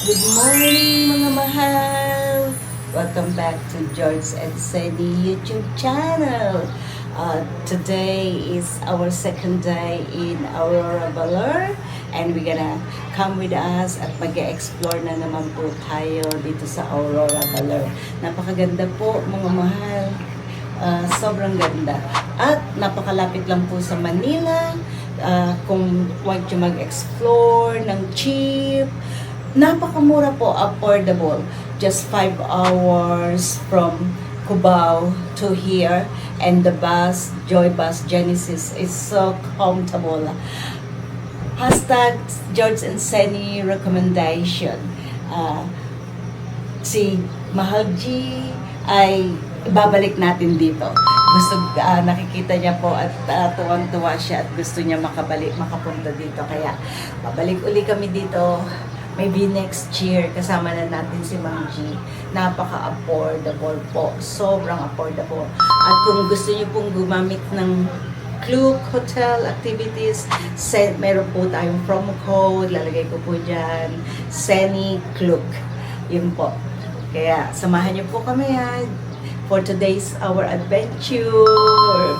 Good morning mga mahal! Welcome back to George and Sadie YouTube channel. Today is our second day in Aurora Baler and we're gonna come with us at mag-explore na naman po tayo dito sa Aurora Baler. Napakaganda po mga mahal. Sobrang ganda. At napakalapit lang po sa Manila. Kung want nyo mag-explore ng cheap, napakamura po, affordable. Just 5 hours from Cubao to here. And the bus, Joy Bus Genesis, is so comfortable. Hashtag George and Seni recommendation. Si Mahal G ay ibabalik natin dito. Gusto, nakikita niya po at tuwang-tuwa siya at gusto niya makapunta dito. Kaya babalik uli kami dito. Maybe next year, kasama na natin si Ma'am G. Napaka-affordable po. Sobrang affordable. At kung gusto niyo pong gumamit ng Klook Hotel Activities, meron po tayong promo code. Lalagay ko po dyan. Seni Klook. Yun po. Kaya, samahan niyo po kami for today's our adventure.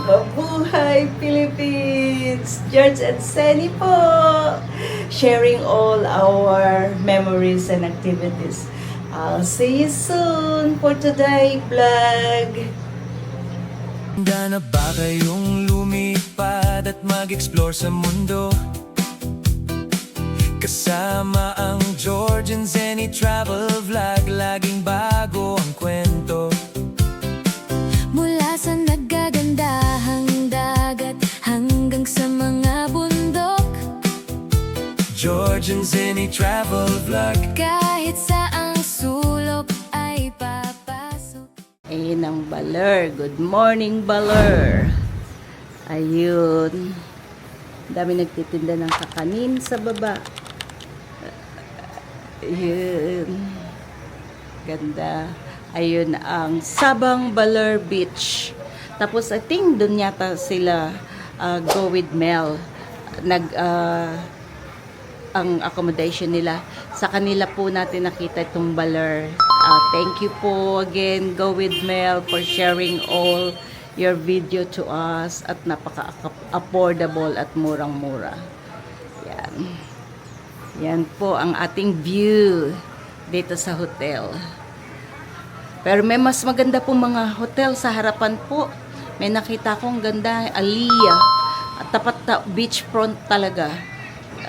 Mabuhay Philippines! George and Seni po! Sharing all our memories and activities. I'll see you soon for today vlog. Handa na ba kayong lumipad at mag-explore sa mundo? Kasama ang George and Seni travel vlog, laging bago ang kwento. Mula sa nagagandahang dagat hanggang sa mga bundok, George and Seni travel vlog. kahit saang sulok ay papasok. Ayun ang Baler. Good morning, Baler. Ayun. Dami nagtitinda ng kakanin sa baba. Ayun. Ganda. Ayun ang Sabang Baler Beach. Tapos I think doon yata sila go with Mel. Ang accommodation nila. Sa kanila po natin nakita itong Baler. Thank you po again, Go with Mel, for sharing all your video to us at napaka-affordable at murang-mura. Yan. Yan po ang ating view dito sa hotel. Pero may mas maganda po mga hotel sa harapan po. May nakita kong ganda, Aliyah. At tapat na beachfront talaga.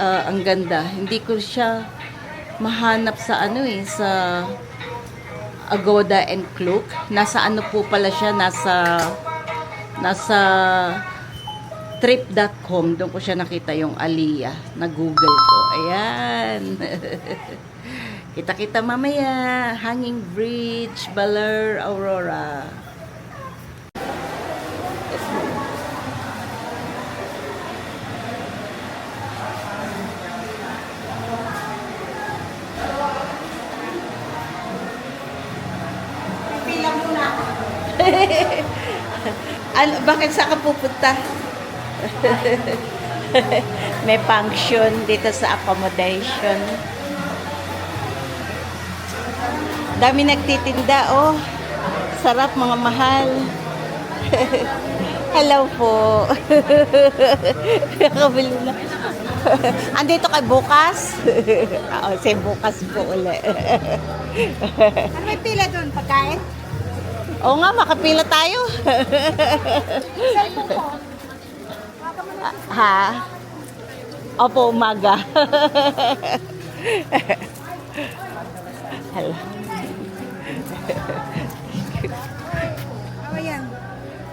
Ang ganda. Hindi ko siya mahanap sa sa Agoda and Klook. Nasa po pala siya, nasa trip.com. Doon ko siya nakita yung Aliyah. Na-google ko. Ayan. Kita-kita mamaya. Hanging Bridge, Baler, Aurora. Pila muna. Bakit saan ka pupunta? May function dito sa accommodation. Dami nagtitinda, oh. Sarap mga mahal. Hello po. Nakabili na. Andito kay Bukas? Oo, si Bukas po uli. Ano may pila doon? Pagkain? Oo nga, makapila tayo. Cellphone ko. Ha? Opo, umaga. Hello. Oh, yan.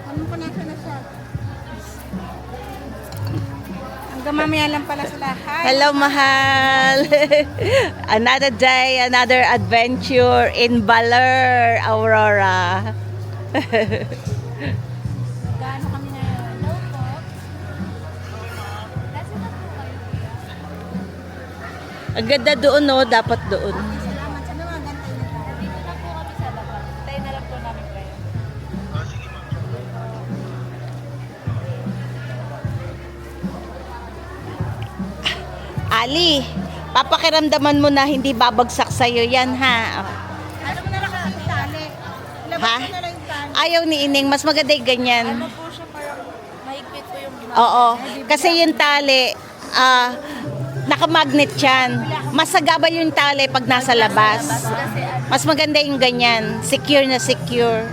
Ano ko na siya? Hanggang mamaya lang pala sila. Hi. Hello, mahal. Another day, another adventure in Baler, Aurora. Gaano kami ngayon? Hello po. Nasa na po kayo? Ang ganda doon, no? Dapat doon. Salamat. Sabi mo, gantay na tayo. Dito na po kami sa labas. Tayo na lang po namin kayo. Ali, Papakiramdaman mo na hindi babagsak sa'yo yan, ha? Ano mo na lang yung tali? Labas Ha? mo na lang yung tali. Ayaw ni Ining, mas maganda yung ganyan. Ano po siya parang mahigpit po yung Oo, kasi yung tali, nakamagnet yan. Masagaba yung tali pag nasa labas. Mas maganda yung ganyan, secure na secure.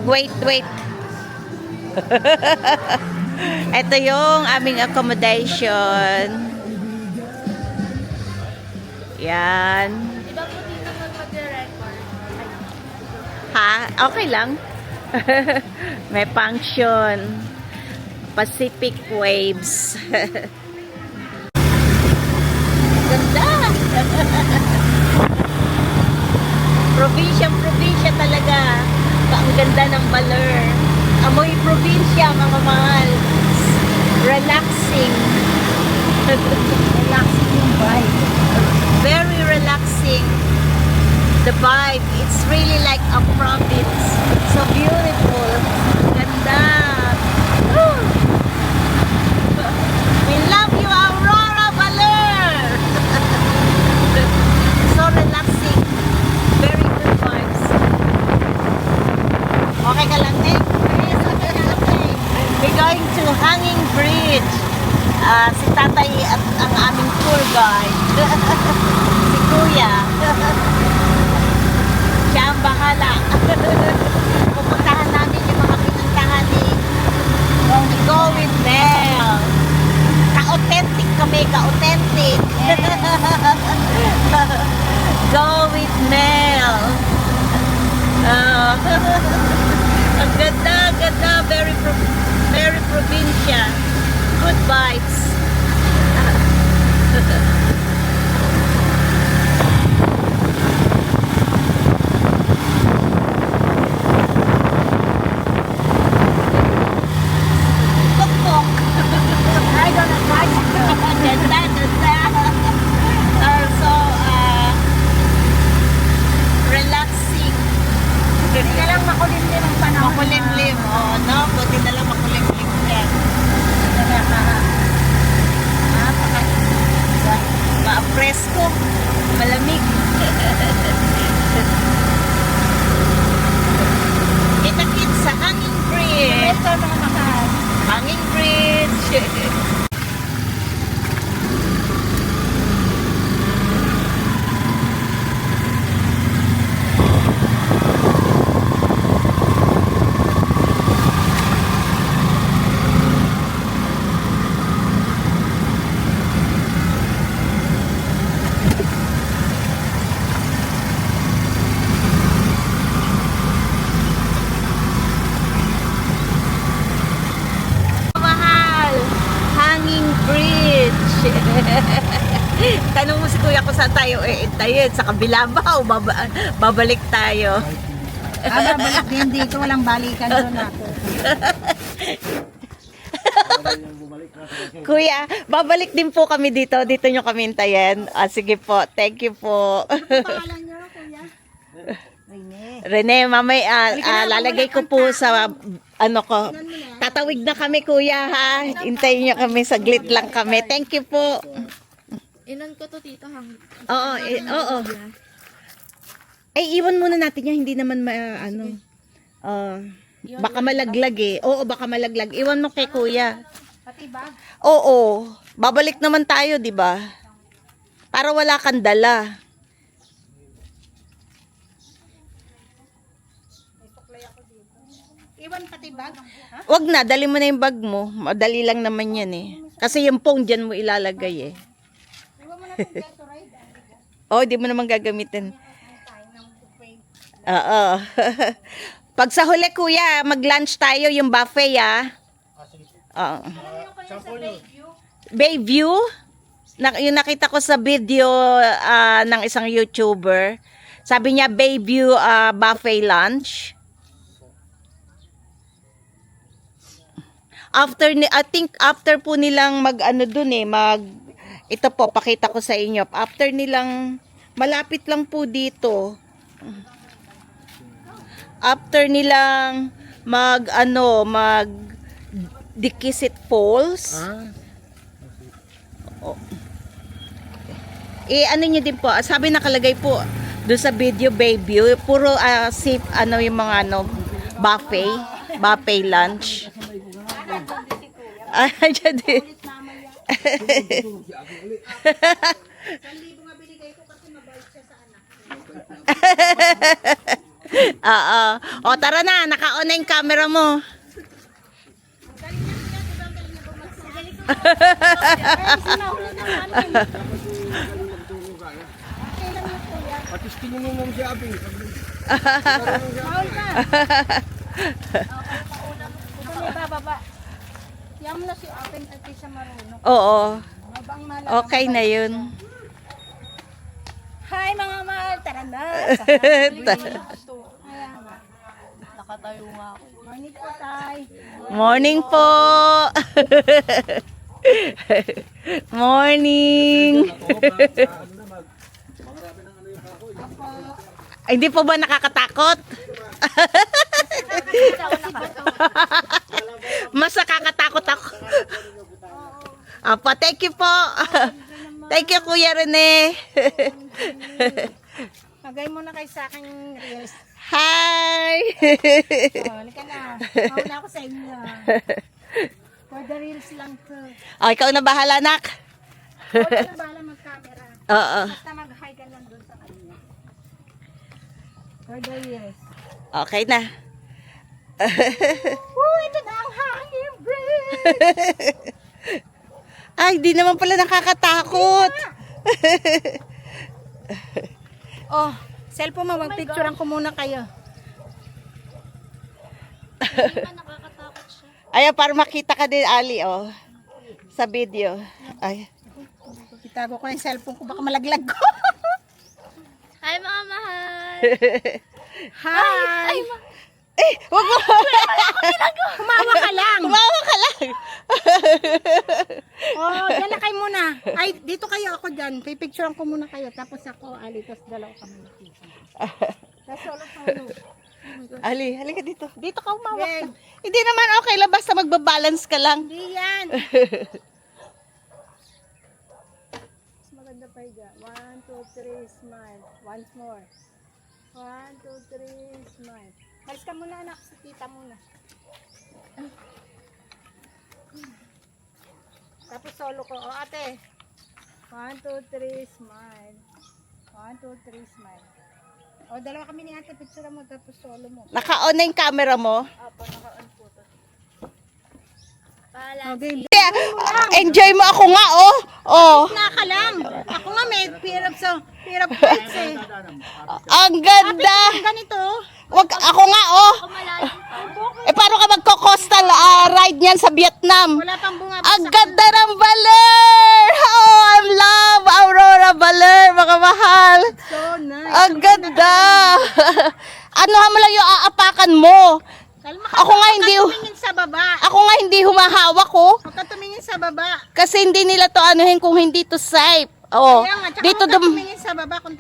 Wait. Ito yung aming accommodation. Yan. Iba po dito mag-record. Ha? Okay lang. May function. Pacific Waves. Ganda. Probinsya talaga. Ang ganda ng Baler. Amoy probinsya, mga mahal. Relaxing. Relaxing yung vibe. Very relaxing. The vibe, it's really like a province. So beautiful. Ganda. Woo! We love you, Aurora Baler. So relaxing. Very good vibes. Okay ka lang, Nick? Yes, okay. We're going to Hanging Bridge. Si Tatay at ang aming tour guide. Si Kuya. Siya ang bahala. Pupuntahan namin yung mga pinuntahan ni Go with Mel. Ka-authentic kami, ka-authentic. Go with Mel. Ang ganda, very probinsya. Good vibes. Tuktok. I don't know why. Ganda. So, relaxing. Hindi na lang makulimlim ang panahon. Makulimlim. Oh, no? Buti na lang makulimlim yan. Ma-presko. Malamig. Kita-kit sa Hanging Bridge. Ito mga mahal. Hanging Bridge. Mahal. Hanging Bridge. Tanong mo si Kuya kung saan tayo tayo sa kabila ba o babalik tayo? Babalik din dito. Walang balikan doon ako. Kuya, babalik din po kami dito. Dito nyo kami hintayin. Sige po. Thank you po. Pangalan niyo, kuya? Rene, mamay, lalagay ko po sa ano ko. Tatawid na kami, kuya, ha? Hintayin nyo kami. Saglit lang kami. Thank you po. Inan ko to tito Oo, oo. Iwan muna natin yan. Hindi naman baka malaglag eh. Oo, baka malaglag. Iwan mo kay kuya. Pati bag. Oo. Babalik naman tayo, di ba? Para wala kang dala. Iwan pati bag. Ha? Wag na, dali mo na yung bag mo. Madali lang naman yan eh. Kasi yung phone dyan mo ilalagay eh. Iwan mo na itong get to ride. Oh, di mo naman gagamitin. Oo. Pag sa huli, kuya, mag-lunch tayo yung buffet, ah. Oo. Bayview? Yung nakita ko sa video ng isang YouTuber. Sabi niya, Bayview buffet lunch. I think after po nilang ito po, pakita ko sa inyo. After nilang, malapit lang po dito. After nilang Dikisit Falls. Oh. Ano nyo din po, sabi nakalagay po doon sa video baby, puro safe, yung mga buffet lunch. Dyan din. Oo. O tara na, naka-on na yung camera mo. Patiskin mo nung si Abing. Bababa. Yan mo na si Apen at siya marunong. Oo. Mabang na Okay na yun. Hi mga mahal, tara na. Nakatayo nga ako. Morning po, Tay. Morning po. Morning. Ay, hindi po ba nakakatakot? Mas nakakatakot ako. Apa, thank you po. Thank you, Kuya Rene. Magay mo na kayo sa aking reels. Hi. Halika na. Mauna ako sa inyo. For the reels lang to. Oh, ikaw na bahala, nak. Huwag na bahala mag-camera. Oo. Basta mag-hi ka lang doon sa kanya. For the reels. Okay na. Ito na ang hangin breath. Ay, di naman pala nakakatakot. Oh, cellphone mo, mag-picturean ko muna kayo. Ayan, para makita ka din, Ali, oh. Sa video. Ay. Itago ko yung cellphone ko, baka malaglag ko. Hi mga mahal! Hi! Eh, wag mo. Kumawa ka lang. Kumawa ka lang. Oh, dyan na kayo muna. Ay, dito kayo, ako dyan. Pipicturean ko muna kayo. Tapos ako, Ali, tapos dalawa kami. Tapos solo. Ali, halika dito. Dito ka, umawak ka. Wait. Hindi naman okay lang, basta magbabalance ka lang. Hindi yan. Mas maganda pa dyan. 1, 2, 3, smile. Once more. 1, 2, 3, smile. Halis ka muna, anak. Sa tita muna. Tapos solo ko. O, ate. 1, 2, 3, smile. 1, 2, 3, smile. O, dalawa kami ni ate. Picture mo, tapos solo mo. Naka-on na yung camera mo. Okay. Enjoy mo ako nga, oh. Oh. Naka lang. Ako nga may fear of heights eh. Ang ganda. Ganito. Wag, ako nga, oh. Eh, paano ka magko-coastal ride niyan sa Vietnam? Wala pang bunga. Ang ganda ng Baler! Oh, I love Aurora Baler, mga mahal. So nice. Ang ganda. Anuhan mo lang yung aapakan mo. Kalma Ako nga hindi, Huwag ka tumingin sa baba. ako nga hindi humahawak ko. Huwag ka tumingin sa baba. Kasi hindi nila to anuhin kung hindi to safe. Oh, Kaya nga, tsaka dito huwag ka tumingin sa baba kung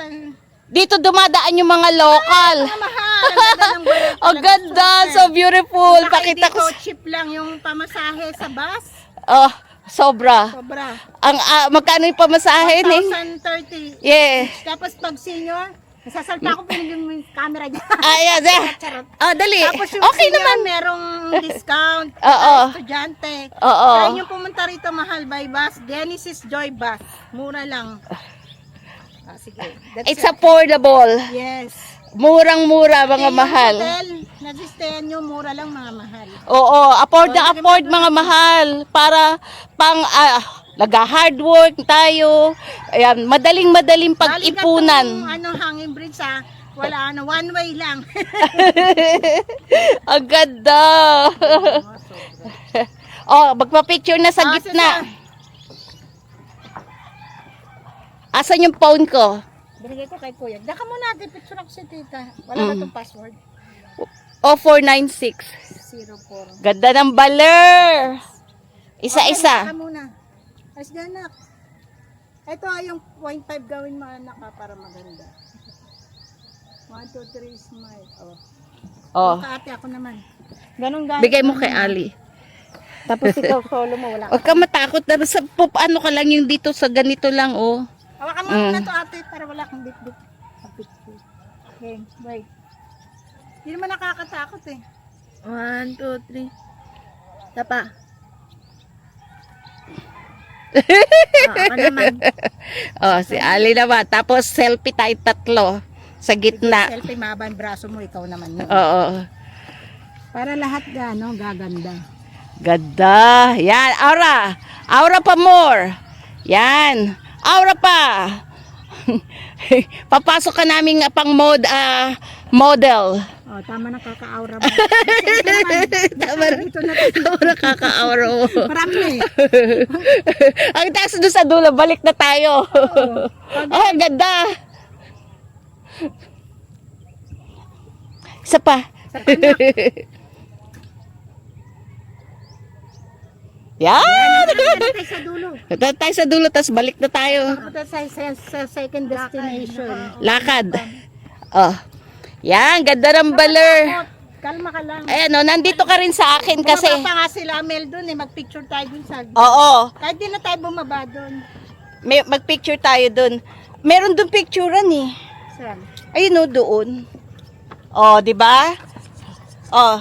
dito dumadaan yung mga local. mahal. Ang ganda ng bullet. Ang ganda, so beautiful. Pakita ko. Cheap lang yung pamasahe sa bus. Oh, sobra. Sobra. Ang magkano yung pamasahe ni? 1,030. Yeah. Tapos pag senior, nasasalta ko pinigyan mo yung camera niya. Ayan, Charot. oh, dali. Tapos yung Okay senior, naman. merong discount. Oo. Sa estudyante. Oo. Try nyo pumunta rito, mahal by bus. Genesis Joy Bus. Mura lang. Sige. That's It's it. affordable. Yes. Murang-mura, mga Yung mahal. hotel, nasistayan nyo, mura lang mga mahal. Oo, afford na afford, mga mahal. Para pang nag-hard work tayo. Ayan, madaling pag-ipunan. Galing ka tong, hanging bridge wala one way lang. Ang ganda. Oh, magpa-picture na sa gitna. Asan yung phone ko? Binigay ko kay kuya. Daka mo natin, picture ako si tita. Wala ba itong password? O 496. 04. Ganda ng Baler. Isa-isa. Daka muna. As ganak. Ito yung 0.5 gawin mo anak para maganda. 1, 2, 3, smile. Oh. Oh. Ate ako naman. Ganun gano'n. Bigay mo kay Ali. Tapos ikaw solo mo, wala Huwag ka matakot. Sa ano ka lang yung dito sa ganito lang, oh. Hawakan mo muna to ate para wala kang bit-bit. Okay, wait. Hindi naman nakakatakot eh. 1, 2, 3. Tapa. Ako naman. Oh, si Ali naman. Tapos selfie tayo tatlo sa gitna. Selfie, mahaba yung braso mo, ikaw naman yun. Oo. Para lahat gaganda. Ganda. Yan, aura. Aura pa more. Yan. Aura pa. Papasok ka namin pang model. Oh, tama na kaka-aura mo. Siyempre naman, Tama na. dito na tayo. Aura kaka-aura mo. Marami na eh. Ang taas doon sa dulo. Balik na tayo. Oh, ganda. Isa pa. Yan. Dito tayo sa dulo. Punta tayo sa dulo, tapos balik na tayo. Punta tayo sa second destination. Lakad. Oh. Yan, ganda ng baler. Kalma ka lang. Ayan, oh, nandito ka rin sa akin kasi. Bumaba pa nga sila Mel dun eh. Mag-picture tayo dun sa... Oo. Kahit di na tayo bumaba dun. Mag-picture tayo dun. Meron dun picturean eh. Saan? Ayun oh, doon. Oh, di ba? Oh,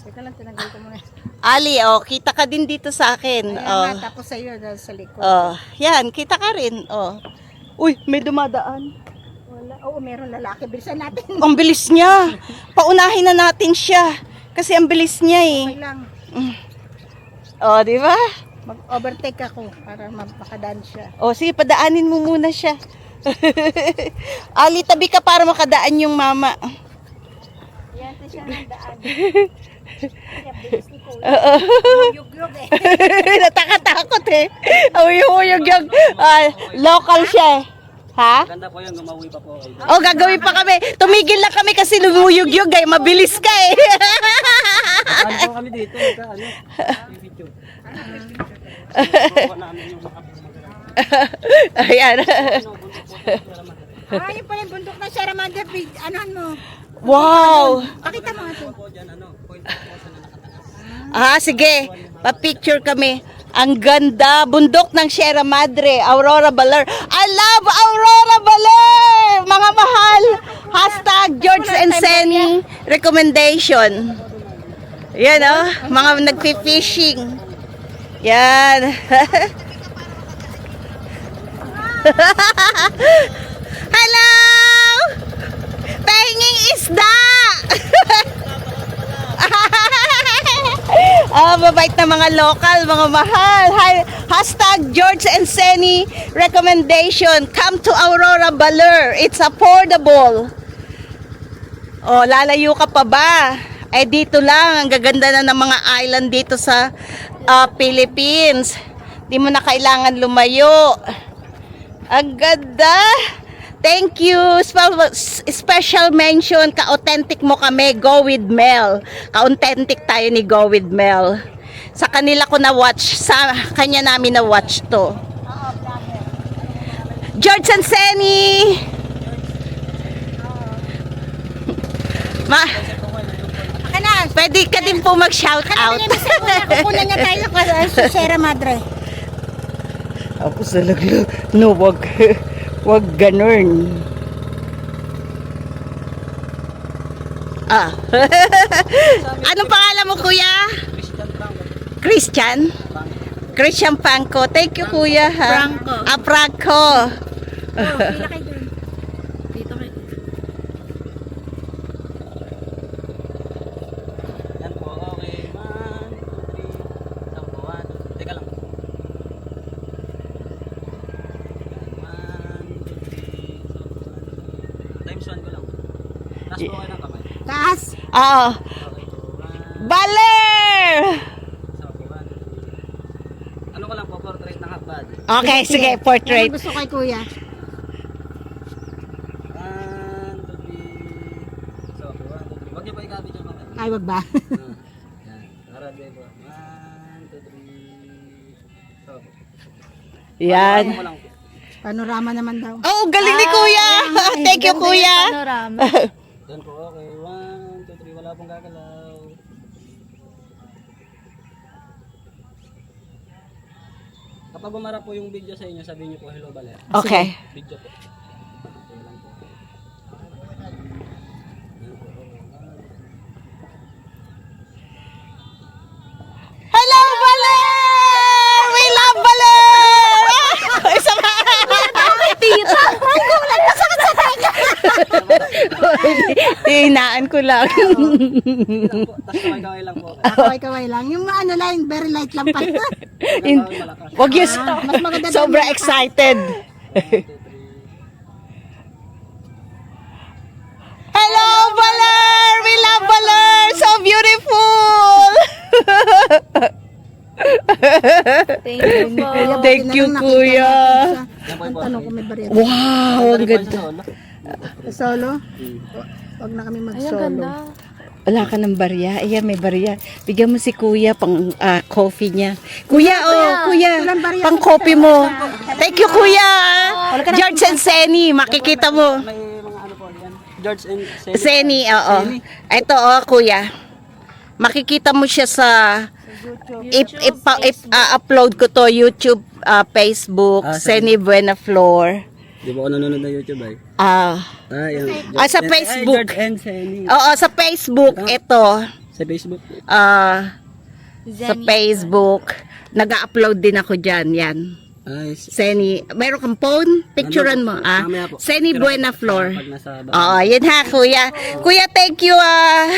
Teka lang, tinanggal ko muna. Ali, oh, kita ka din dito sa akin. Ayan Oh. nga, tapos sa'yo sa likod. Oh, yan, kita ka rin. Oh. Uy, may dumadaan. Wala. Oo, meron lalaki. Bilisan natin. Ang bilis niya. Paunahin na natin siya. Kasi ang bilis niya eh. Okay lang. Oh, di ba? Mag-overtake ako para makadaan siya. Oh, sige, padaanin mo muna siya. Ali, tabi ka para makadaan yung mama. Yan, siya ng daan. Kaya bilis ni Kuya. Oo. Yug-yug eh. Natakatakot eh. Uyog yung local siya eh. Ha? Ganda po yun, gumawi pa po. Oh, gagawin pa kami. Tumigil lang kami kasi lumuyog-yog eh. Mabilis ka eh. Ano po kami dito, video. Namin yung Ayan. Yun pala yung bundok na Sierra Madre. Anuhan mo. Wow. Pakita mo ito. Sige. Pa-picture kami. Ang ganda. Bundok ng Sierra Madre. Aurora Baler. I love Aurora Baler! Mga mahal. Hashtag George and Senny recommendation. Yan oh. Mga nagpi-fishing. Yan. Hello! Pahinging isda! Mabait na mga local, mga mahal. Hashtag George and Senny recommendation. Come to Aurora Baler. It's affordable. Oh, lalayo ka pa ba? Eh dito lang, ang gaganda na ng mga island dito sa Philippines. Di mo na kailangan lumayo. Ang ganda. Thank you. Special mention, ka-authentic mo kami, Go with Mel. Ka-authentic tayo ni Go with Mel. Sa kanila ko na-watch, sa kanya namin na-watch to. George and Senny. Pwede ka din po mag-shout out. Kukunan niya tayo sa Sierra Madre. Ako sa laglo. No, wag ganun. Anong pangalan mo, kuya? Christian? Christian Franco. Thank you, kuya. Ha? Franco. Franco. Pila kayo dun. Dito kayo. Yan po, okay. 1, 2, 3. Saan po? 1, 2, teka lang. 1, 2, 3. Times 1 ko lang. Taas po kayo ng kamay. Taas. Oo. Okay. Baler! Saan po? 1. Ano ko lang po, portrait ng half body. Okay, sige, portrait. Yan ang gusto kay kuya. 1, 2, 3. So, 1, 2, 3. Huwag niyo pa ikabit yung kamay. Ay, wag ba? Yan. Naragay po. 1, 2, 3. So, Yan. ano ko lang po. Panorama naman daw. Oh, galing ni kuya. Thank you, kuya. Panorama. Yan po, okay. 1, 2, 3. Wala pong gagalaw. Kapag bumara po yung video sa inyo, sabihin niyo po hello Baler. Okay. Video po. Hello, Baler! We love Baler! Isa pa! Tita! Tinaan ko lang. Tapos kaway-kaway lang po. Kaway-kaway lang. Yung ano lang, very light lang pala. Kaway malakas. Wag yun. Mas maganda daw Sobra excited. Hello, Baler! We love Baler! So beautiful! Thank you po. Thank you, Kuya. Yan po Ang yung tanong ko may barya. Wow, ang ganda. Solo? Wag na kami Ay, ang mag-solo. ganda. Wala ka ng barya. Ayan, may barya. Bigyan mo si Kuya pang coffee niya. Kuya, Kuya. Walang barya. Pang coffee mo. Thank you, Kuya. George and Seni, makikita mo. May mga ano po yan. George and Seni, oo. Ito, Kuya. Makikita mo siya sa upload ko to YouTube, Facebook, Seni Buena Flor. Di ba ako nanonood ng YouTube ay? Yan. Sa Facebook. George and Sally. Oo, sa Facebook, ito. Sa Facebook. Sa Facebook. Nag-upload din ako dyan, yan. Ay, Seni, meron kang phone? Picturean mo, mamaya po. Seni Buena Flor. Pag nasa Oo, yun ha, Kuya. Kuya, thank you, Ano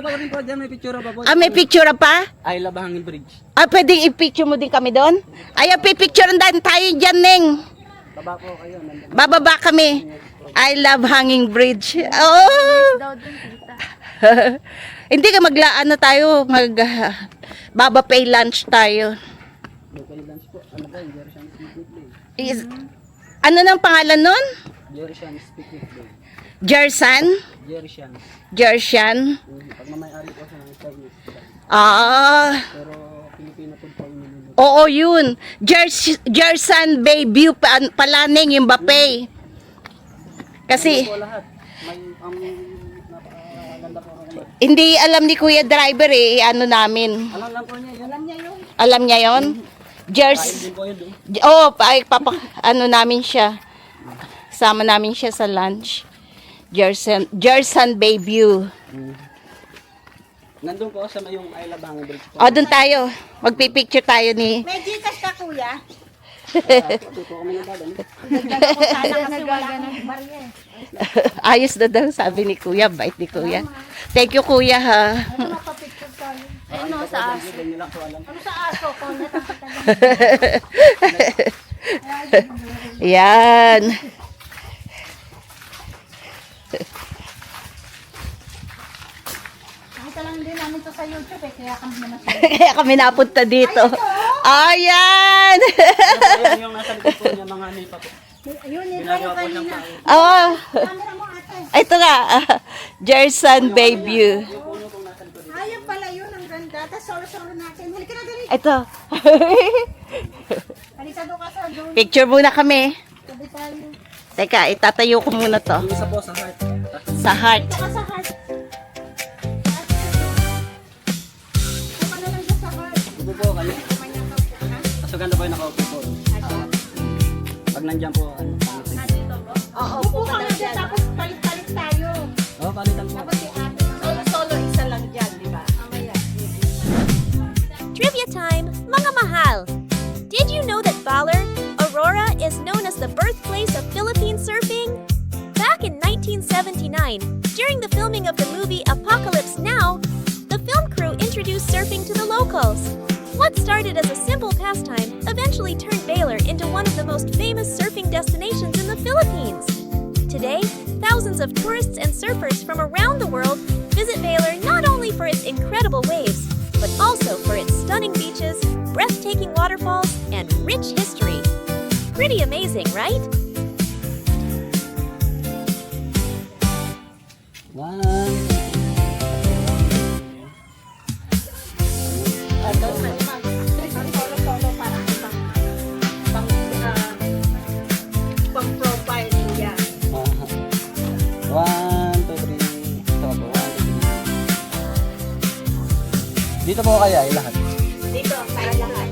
pa rin po dyan? May picture pa po. may picture pa? I love Hanging Bridge. Pwedeng i-picture mo din kami doon? Ayan, pipicturean din tayo dyan, Neng. Baba po kayo. Nandun. Bababa kami. I love Hanging Bridge. Oh! Daw dun, tita. Hindi ka maglaan na tayo. Baba pay lunch tayo. Local lunch po. Ano ba? Jersian Speak with Day. Ano nang pangalan nun? Jersian Speak with Day. Jersan? Jersian. Jersian? Pag mamayari po sa mga Chinese. Pero Pilipino food po yung niluluto. Oo, yun. Jersan Bayview Palaning, yung Bapay. Kasi, Po lahat. May napakaganda po ako. hindi alam ni Kuya Driver ano namin. Alam lang po niya. Alam niya yun. Alam niya yon? Kain din po yun. Ano namin siya. Sama namin siya sa lunch. Jersan Bayview. Nandun po sa may yung I love Hanging Bridge po. O, doon tayo. Magpipicture tayo ni... May Gcash ka, kuya? Tuto kami ng dadan. Dagdagan ko sana kasi wala akong barya. Ayos na daw, sabi ni Kuya. Bait ni Kuya. Thank you, Kuya, ha. Ano makapicture tayo? Ayun o, sa aso. Hindi nila po alam. Ano sa aso ko? Yan. Nakita lang din namin to sa YouTube kaya kami naman Kaya kami napunta dito. Ayan. Ayan yung nasa likod po niya mga nipa po. Yun, ito Ginagawa yung po siyang kanina. pain. Oh, Camera mo ate. ito nga. Jersan Bayview. Ayun pala yun, ang ganda. Tapos solo-solo natin. Halika na dali. Ito. Halika doon ka sa doon. Picture muna kami. Sabi tayo. Teka, itatayo ko muna to. Yung isa po sa heart. Sa heart. Ito ka sa heart. Ito ka na lang dyan sa heart. Upo po kayo. Manyakaw po ka. Kaso ganda po yung nakaupo po. Pag nandyan po, ano, pangit. Oo, Upo ka nga dyan, tapos palit-palit tayo. Oo, palitan po. Tapos si ate. Solo isa lang dyan, di ba? Trivia time, mga mahal! Did you know that Baler, Aurora, is known as the birthplace of Philippine surfing? Back in 1979, during the filming of the movie Apocalypse Now, the film crew introduced surfing to the locals. What started as a simple pastime eventually turned Baler into one of the most famous surfing destinations in the Philippines. Today, thousands of tourists and surfers from around the world visit Baler not only for its incredible waves, but also for its stunning beaches, breathtaking waterfalls, and rich history. Pretty amazing, right? One. Solo-solo para pang-profile niya. One, two, three. Ito po, 1, 2, 3. Dito po kaya lahat. Dito, para lahat.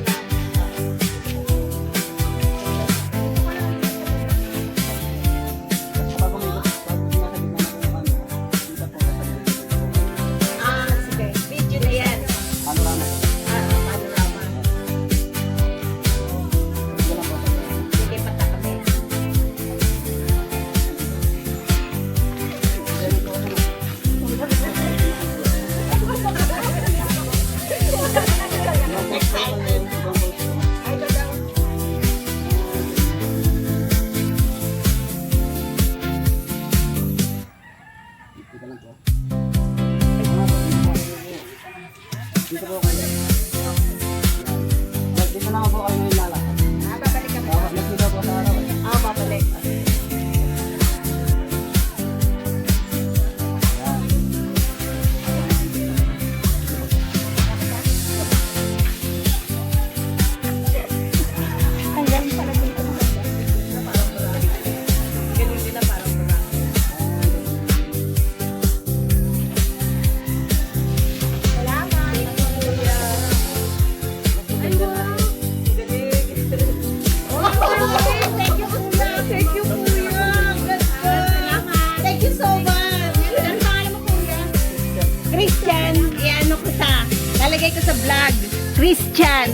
ilalagay ko sa vlog. Christian.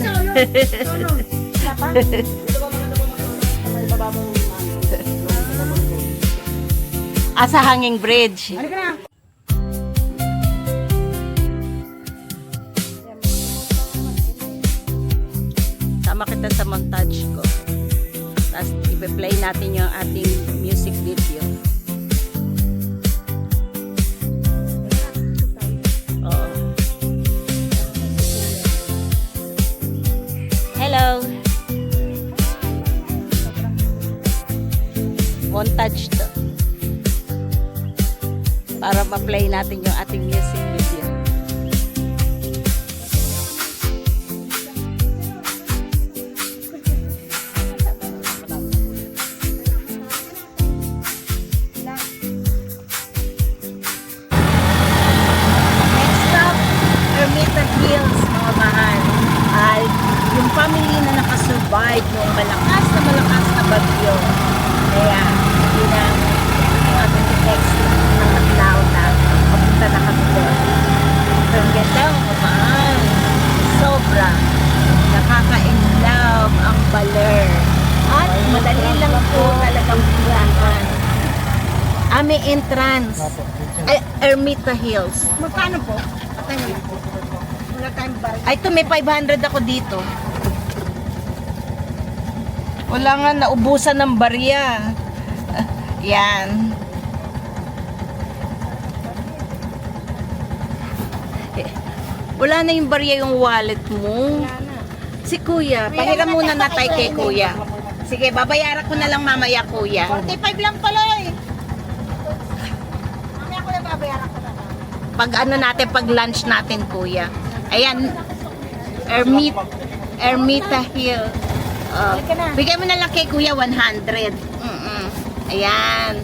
Sa hanging bridge. Ano ka na? Sama kita sa montage ko. Tapos ipe-play natin yung ating music video. Oo. Hello. Montage to. Para ma-play natin yung ating music video. Next stop, Ermita Hills, mga mahal. Ay, yung family na nakasurvive ng malakas na bagyo. Kaya, hindi na ating next ng Matlaw na papunta na kami doon. Pero ang ganda, mga mahal. Sobra. Nakaka-in-love ang Baler. At madali lang po talagang puntahan. May entrance. Ermita Hills. Magkano po? Wala tayong bar. Ay, ito may 500 ako dito. Wala nga, naubusan ng barya. Yan. Wala na yung barya yung wallet mo. Wala na. Si Kuya, pahiram muna na tayo kay Kuya. Sige, babayaran ko na lang mamaya, Kuya. 45 lang pala eh. Mamaya ko na babayaran ko na. Pag ano natin, pag lunch natin, Kuya. Ayan, Ermita Hill. Bigay mo na lang kay Kuya 100. Ayan.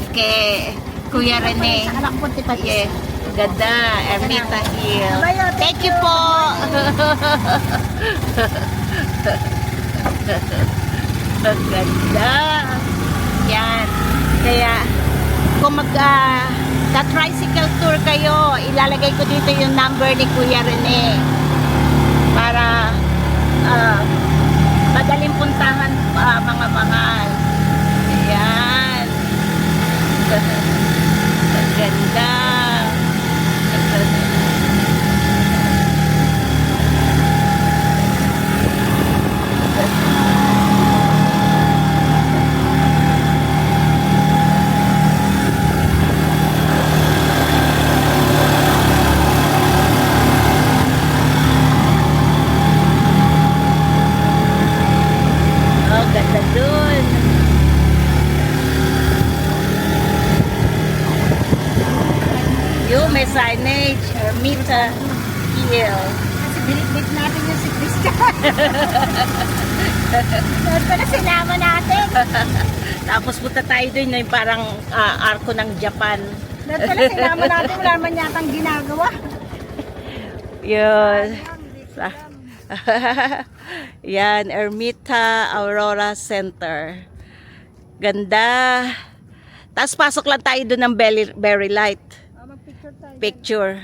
Kay Kuya Rene. Anak ko, tipa. Yeah. Ganda, Ermita Hill. Thank you po. Ang ganda. Yan. Kaya, kung ka-tricycle tour kayo, ilalagay ko dito yung number ni Kuya Rene para madaling puntahan mga mahal. Ayan. Ang ganda. Oh, ganda dun. Yung may signage, Ermita Hill. Kasi binitbit natin yung si Christian. Doon pala sinama natin. Tapos punta tayo dun, yung parang arko ng Japan. Doon pala sinama natin. Wala man yatang ginagawa. Yun. Yan, Ermita Aurora Center. Ganda. Tapos pasok lang tayo dun ng Berry Light. Mag-picture tayo. Picture.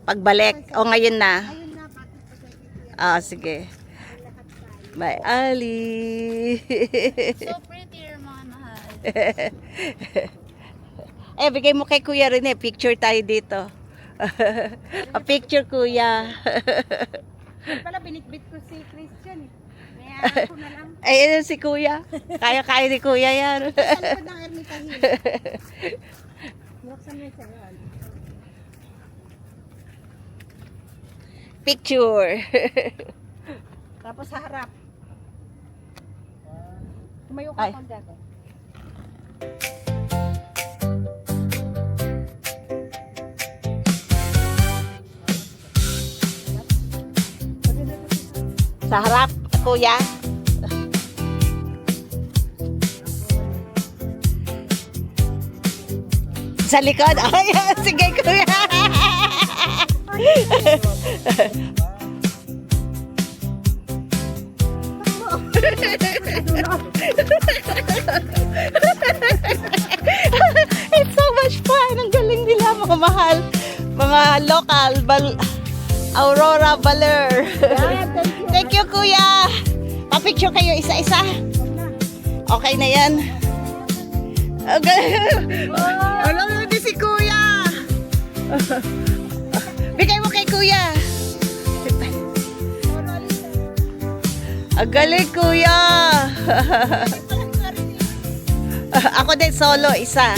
Pagbalik. O, ngayon na. Ayun na, pati pa sa Sige. Bye, Ali. So pretty, your mga mahal. Bigay mo kay Kuya Rene. Picture tayo dito. Picture, Kuya. pala binitbit ko si Christian eh. Kaya ako na lang. Ayun si Kuya. Kaya-kaya ni Kuya yan. Sa likod ng Ermita Hill. Buksan mo yung sayon. Picture. Tapos sa harap. Tumayo Ay. ka pag gato. Sa harap, Kuya. Sa likod. Ay, sige, Kuya. It's so much fun. Ang galing nila, mga mahal. Mga local Aurora Baler. Yeah, thank you. Thank you, kuya. Pa-picture kayo isa-isa. Okay na yan. Okay. Alam mo din si kuya. Bigay mo kay kuya. Ang galing, kuya. Ako din solo, isa.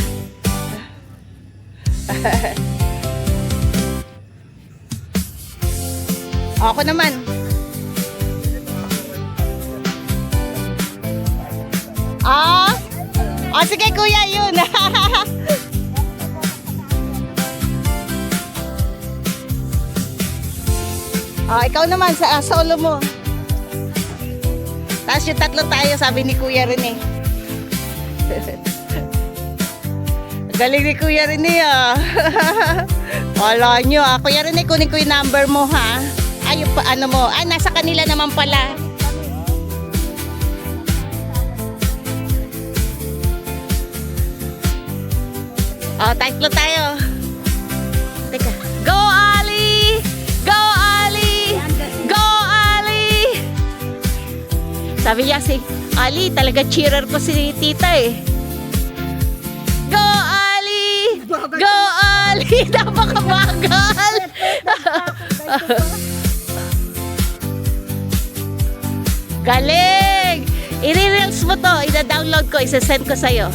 Ako naman. Sige kuya, yun. Ikaw naman sa solo mo. Tapos yung tatlo tayo, sabi ni Kuya Rene. Galing ni Kuya Rene Wala nyo Kuya Rene, kunin ko yung number mo ha. Ay, yung ano mo. Ay, nasa kanila naman pala. Tatlo tayo. Teka. Go Ali! Go Ali! Go Ali! Sabi niya si Ali, talaga cheerer ko si tita eh. Go Ali! Go Ali! Napakabagal! Galing! I-reels mo to, ida-download ko, isa-send ko sa'yo.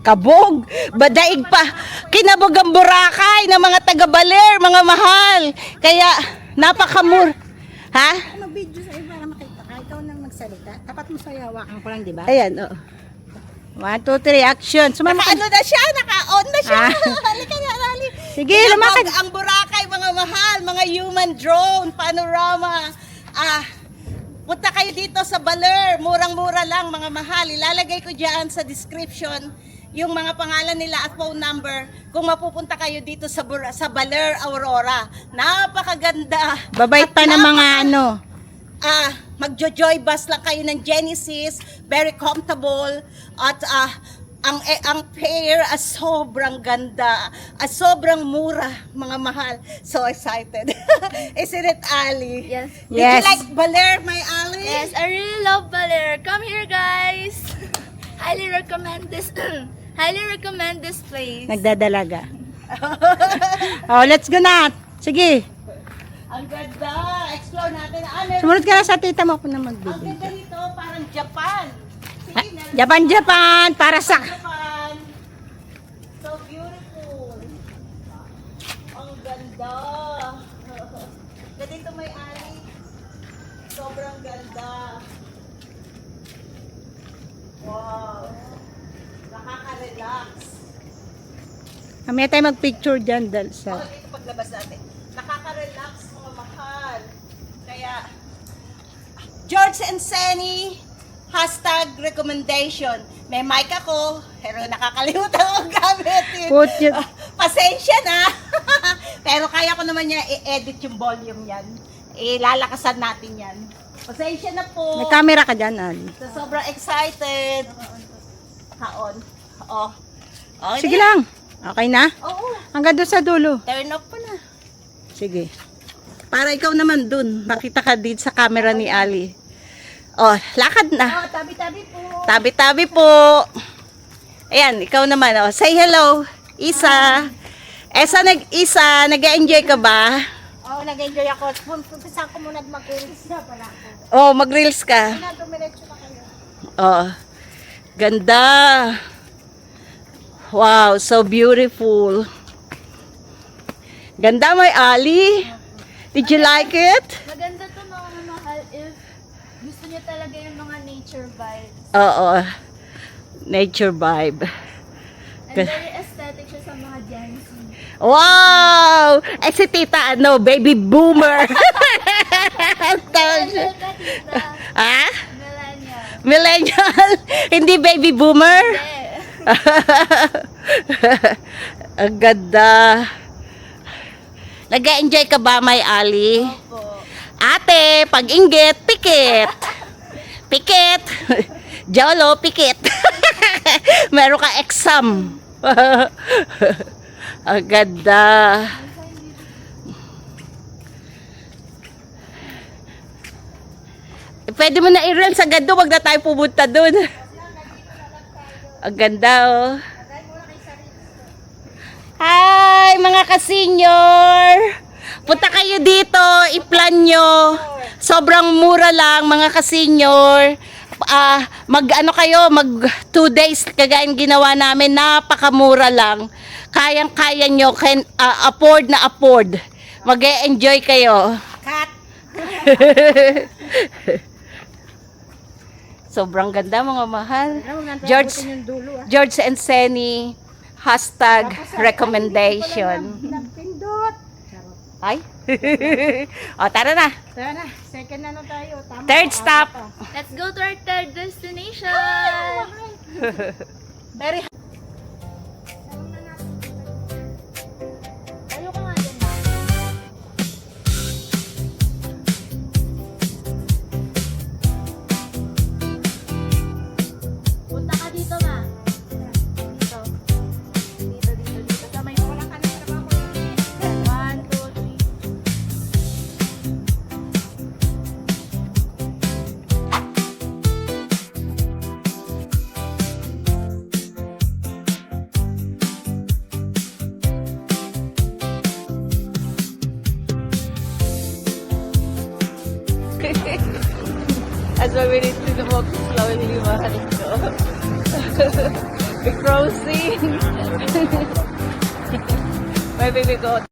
Kabog, badaig pa. Kinabog ang Boracay ng mga taga-Baler, mga mahal. Kaya, napakamur. Ha? Mag-video sa iba para makita ka. Ikaw nang magsalita. Tapat mo sa hawakan ko lang, di ba? Ayan, 1, 2, 3, action. Sumama ka. Ano na siya? Naka-on na siya. Halika na, Lali. Sige, Kinabog lumakad. ang Boracay, mga mahal, mga human drone, panorama. Punta kayo dito sa Baler. Murang-mura lang, mga mahal. Ilalagay ko dyan sa description yung mga pangalan nila at phone number kung mapupunta kayo dito sa Baler, Aurora. Napakaganda. Babait pa ng mga ano. Magjo-joy bus lang kayo ng Genesis, very comfortable at ang fare sobrang ganda, sobrang mura, mga mahal. So excited. Isn't it, Ali? Yes. Did you like Baler, my Ali? Yes, I really love Baler. Come here, guys. Highly recommend this. Highly recommend this place. Nagdadalaga. Let's go na. Sige. Ang ganda. Explore natin. Sumunod ka na sa tita mo ako na Ang mag-video. ganda nito, parang Japan. Sige, Japan, para sa... Japan. So beautiful. Ang ganda. Ganito may ali. Sobrang ganda. Wow. Nakaka-relax. Mamaya tayo mag-picture dyan dahil sa... Dito paglabas natin. Nakaka-relax, mga mahal. Kaya, George and Senny, #recommendation. May mic ako, pero nakakalimutan ko gamit. Put yun. Pasensya na. Pero kaya ko naman niya i-edit yung volume yan. Ilalakasan natin yan. Pasensya na po. May camera ka dyan, Ali. So, sobrang excited. Kaon. Okay Sige na. lang. Okay na? Oo. Hanggang doon sa dulo. Turn off ko na. Sige. Para ikaw naman dun. Makita ka dito sa camera ni Ali. Lakad na. Tabi-tabi po. Tabi-tabi po. Ayan, ikaw naman. Say hello. Isa. Isa, nag-enjoy ka ba? Nag-enjoy ako. Pumpisa ko muna mag-reels na pala ako. Mag-reels ka. Dumiretso na kayo. Ganda. Wow, so beautiful. Ganda, may Ali. Did you like it? Maganda to, mga mahal, if gusto niyo talaga yung mga nature vibes. Oo. Nature vibe. And very aesthetic siya sa mga Gen Z. Wow! Si tita, baby boomer. Millennial ka, tita. Ha? Millennial. Millennial? Hindi baby boomer? Ang ganda. Nag-enjoy ka ba, may Ali? Opo. Ate, pag-inggit, pikit. Pikit. Jolo, pikit. Meron ka exam. Ang ganda. Pwede mo na i-reel sa gando, wag na tayo pumunta dun. Ang ganda, oh. Hi, mga ka-senior! Punta kayo dito, i-plan nyo. Sobrang mura lang, mga ka-senior. Mag-ano kayo, mag 2 days kagaya ng ginawa namin, napakamura lang. Kayang-kaya nyo, afford na afford. Mag-e-enjoy kayo. Sobrang ganda, mga mahal. George and Senny, hashtag recommendation. Nagpindot. Ay? O, tara na. Tara na, second na tayo. Tama. Third stop. Let's go to our third destination. Very Tayo ka nga din. Punta ka dito, ma. Dito. Dito. Sa may wala ka na trabaho. 1, 2, 3. As we need to walk slowly, mahal ko. We're crossing. Maybe we go